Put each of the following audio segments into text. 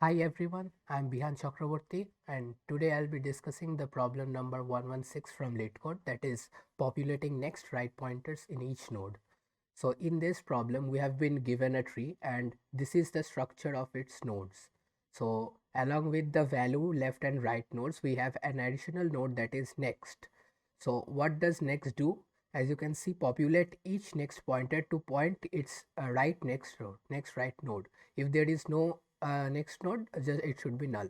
Hi everyone, I'm Bihan Chakraborty and today I'll be discussing the problem number 116 from LeetCode, that is populating next right pointers in each node. So in this problem we have been given a tree and this is the structure of its nodes. So along with the value left and right nodes we have an additional node that is next. So what does next do? As you can see, populate each next pointer to point its next right node. If there is no next node, just it should be null.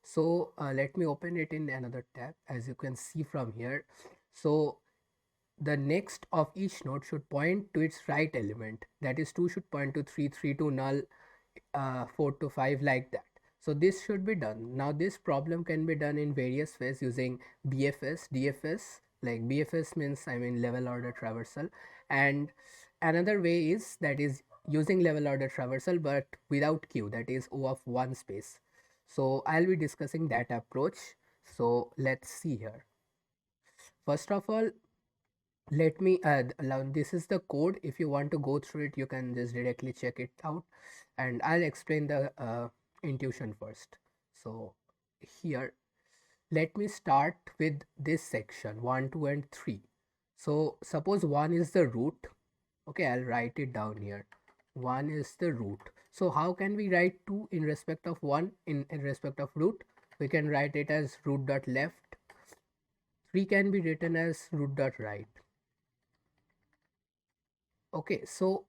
So let me open it in another tab. As you can see from here, so the next of each node should point to its right element, that is 2 should point to 3, 3 to null, 4 to 5, like that. So this should be done. Now this problem can be done in various ways using BFS, DFS. Like BFS means level order traversal, and another way is that is using level order traversal but without queue, that is O of one space. So I'll be discussing that approach. So let's see here. First of all, let me this is the code. If you want to go through it, you can just directly check it out, and I'll explain the intuition first. So here, let me start with this section 1, 2 and 3. So suppose 1 is the root. Okay, I'll write it down here. 1 is the root. So how can we write 2 in respect of 1 in respect of root? We can write it as root dot left. 3 can be written as root dot right. Okay, so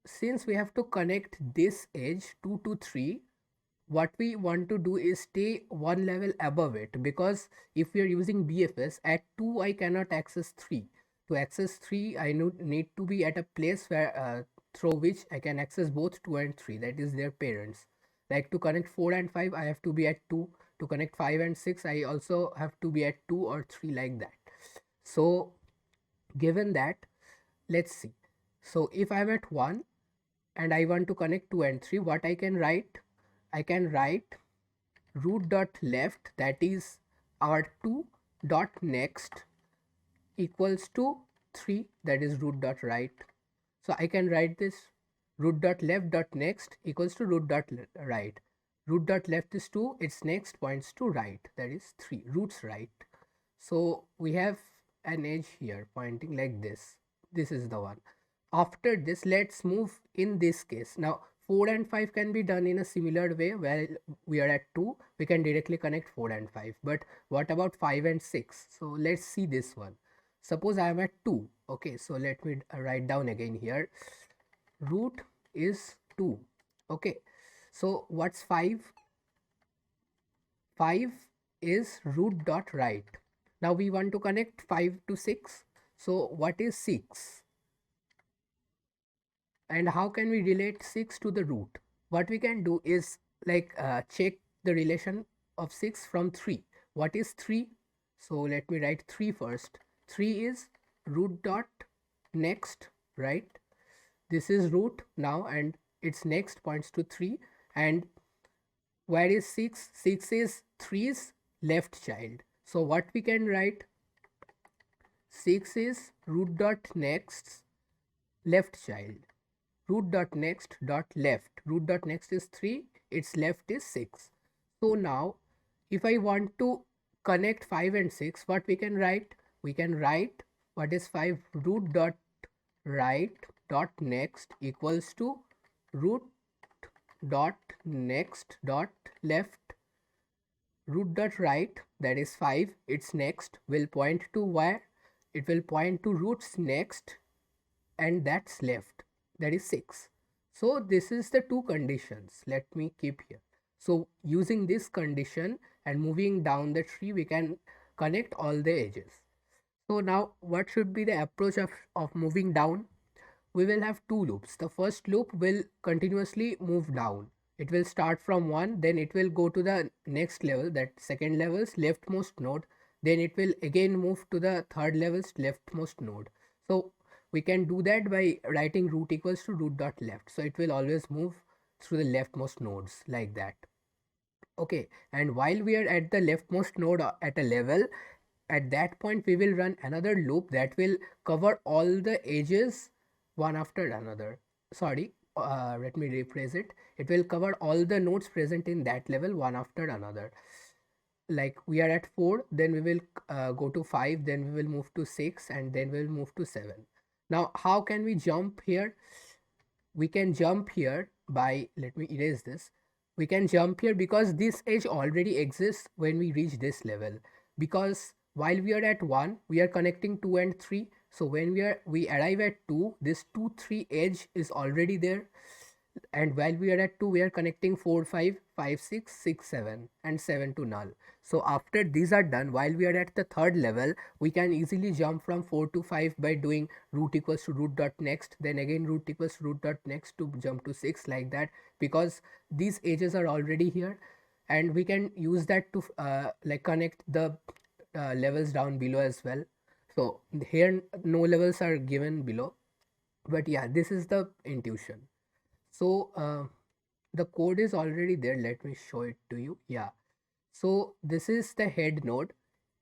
since we have to connect this edge 2 to 3, what we want to do is stay one level above it, because if we are using BFS at 2 I cannot access 3. To access 3 I need to be at a place where through which I can access both 2 and 3, that is their parents. Like to connect 4 and 5 I have to be at 2, to connect 5 and 6 I also have to be at 2 or 3, like that. So given that, let's see. So if I'm at 1 and I want to connect 2 and 3, what I can write? I can write root dot left, that is R2 dot next, equals to 3, that is root dot right. So I can write this root dot left dot next equals to root dot right. Root dot left is 2, its next points to right, that is 3, roots right. So we have an edge here pointing like this. This is the one. After this, let's move in this case. Now 4 and 5 can be done in a similar way. While we are at 2, we can directly connect 4 and 5. But what about 5 and 6? So let's see this one. Suppose I am at 2. Okay, so let me write down again here. Root is 2. Okay, so what's 5? 5 is root dot right. Now we want to connect 5 to 6. So what is 6? And how can we relate 6 to the root? What we can do is like check the relation of 6 from 3. What is 3? So let me write 3 first. 3 is root dot next, right? This is root now and its next points to 3. And where is 6? 6 is 3's left child. So what we can write? 6 is root dot next left child. Root dot next dot left. Root dot next is 3, its left is 6. So now if I want to connect 5 and 6, what we can write? We can write what is 5, root dot right dot next equals to root dot next dot left. Root dot right, that is 5, its next will point to where? It will point to root's next, and that's left, that is 6. So this is the two conditions. Let me keep here. So using this condition and moving down the tree, we can connect all the edges. So now what should be the approach of moving down? We will have two loops. The first loop will continuously move down. It will start from 1, then it will go to the next level, that second level's leftmost node, then it will again move to the third level's leftmost node. So we can do that by writing root equals to root dot left. So it will always move through the leftmost nodes, like that. Okay, and while we are at the leftmost node at a level, at that point we will run another loop that will cover all the edges one after another. Sorry, let me rephrase it, it will cover all the nodes present in that level one after another. Like we are at 4, then we will go to 5, then we will move to 6, and then we'll move to 7. Now how can we jump here? We can jump here by, let me erase this, we can jump here because this edge already exists when we reach this level, because while we are at 1 we are connecting 2 and 3, so when we arrive at 2, this 2 3 edge is already there, and while we are at 2 we are connecting 4 5 5 6 6 7 and 7 to null. So after these are done, while we are at the third level, we can easily jump from 4 to 5 by doing root equals to root dot next, then again root equals to root dot next to jump to 6, like that, because these edges are already here, and we can use that to like connect the levels down below as well. So here no levels are given below, but yeah, this is the intuition. So the code is already there. Let me show it to you. Yeah. So this is the head node.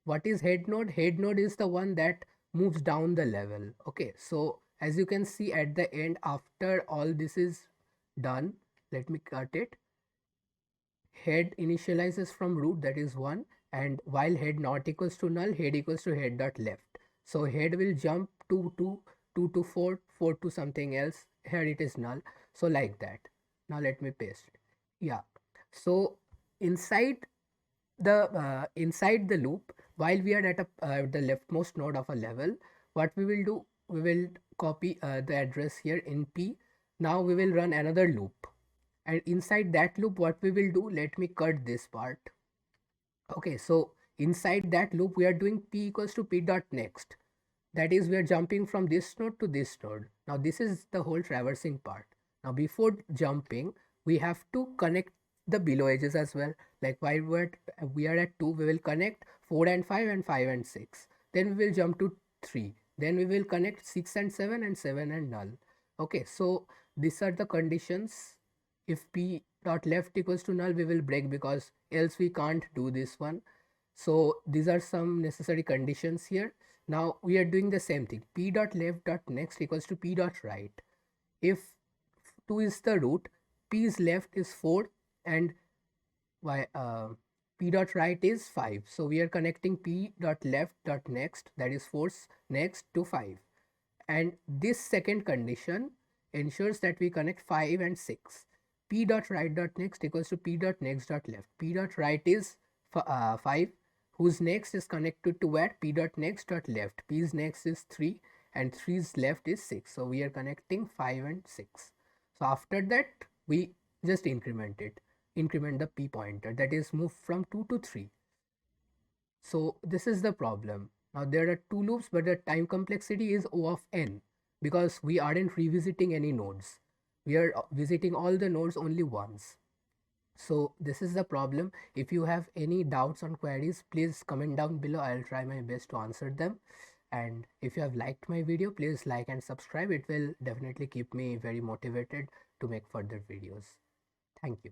What is head node? Head node is the one that moves down the level. Okay. So as you can see at the end, after all this is done, let me cut it. Head initializes from root, that is 1, and while head not equals to null, head equals to head dot left. So head will jump to 2 to 4, 4 to something else, here it is null, so like that. Now let me paste it. Yeah, so inside inside the loop, while we are at the leftmost node of a level, what we will do, we will copy the address here in p. Now we will run another loop, and inside that loop what we will do, let me cut this part. Okay, so inside that loop we are doing p equals to p dot next, that is we are jumping from this node to this node. Now this is the whole traversing part. Now before jumping we have to connect the below edges as well, like while we are at 2 we will connect 4 and 5 and 5 and 6, then we will jump to 3, then we will connect 6 and 7 and 7 and null. Okay, so these are the conditions. If p dot left equals to null, we will break, because else we can't do this one. So these are some necessary conditions here. Now we are doing the same thing. P dot left dot next equals to p dot right. If 2 is the root, p's left is 4, and y p dot right is 5. So we are connecting p dot left dot next, that is 4's next, to 5. And this second condition ensures that we connect 5 and 6. P dot right dot next equals to p dot next dot left. P dot right is 5, whose next is connected to where? P dot next dot left. P's next is 3 and 3's left is 6. So we are connecting 5 and 6. So after that we just increment the p pointer, that is move from 2 to 3. So this is the problem. Now there are 2 loops, but the time complexity is O of n, because we aren't revisiting any nodes. We are visiting all the nodes only once. So this is the problem. If you have any doubts or queries, please comment down below. I'll try my best to answer them. And if you have liked my video, please like and subscribe. It will definitely keep me very motivated to make further videos. Thank you.